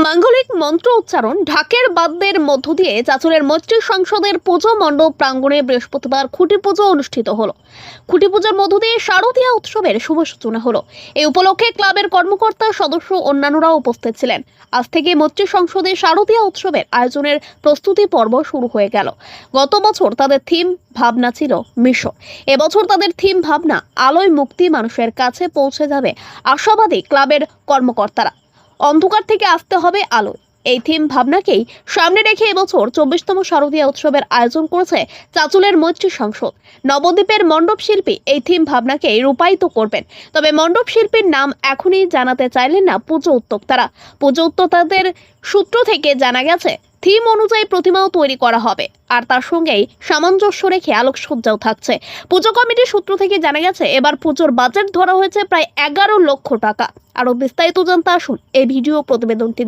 মাঙ্গলিক মন্ত্র উচ্চারণ ঢাকের বাদ্যের মধ্য দিয়ে চাঁচলের মৈত্রী সংসদের পুজো মণ্ডপ প্রাঙ্গণে বৃহস্পতিবার খুঁটি পুজো অনুষ্ঠিত হলো। খুঁটি পুজোর মধ্য দিয়ে শারদীয়া উৎসবের শুভ সূচনা হলো। এই উপলক্ষে ক্লাবের কর্মকর্তা সদস্য অন্যান্যরাও উপস্থিত ছিলেন। আজ থেকে মৈত্রী সংসদে শারদীয়া উৎসবের আয়োজনের প্রস্তুতি পর্ব শুরু হয়ে গেল। গত বছর তাদের থিম ভাবনা ছিল মিশর। এবছর তাদের থিম ভাবনা আলোয় মুক্তি, মানুষের কাছে পৌঁছে যাবে আশাবাদী ক্লাবের কর্মকর্তারা। অন্ধকার থেকে আসতে হবে আলো, এই থিম ভাবনাকেই সামনে রেখে এবছর 24তম শারদীয়া উৎসবের আয়োজন করেছে চাঁচলের মৈত্রী সংসদ। নবদ্বীপের মণ্ডপ শিল্পী এই থিম ভাবনাকে রূপায়িত করবেন। তবে মণ্ডপ শিল্পীর নাম এখনই জানাতে চাইলেন না পুজো উদ্যোক্তারা। পুজো উদ্যোক্তাদের সূত্র থেকে জানা গেছে থিম অনুযায়ী প্রতিমাও তৈরি করা হবে, আর তার সঙ্গেই সামঞ্জস্য রেখে আলোকসজ্জাও থাকছে। পুজো কমিটির সূত্র থেকে জানা গেছে এবার পুজোর বাজেট ধরা হয়েছে প্রায় 11 লক্ষ টাকা। আরো বিস্তারিত জানতে আসুন এই ভিডিও প্রতিবেদনটি।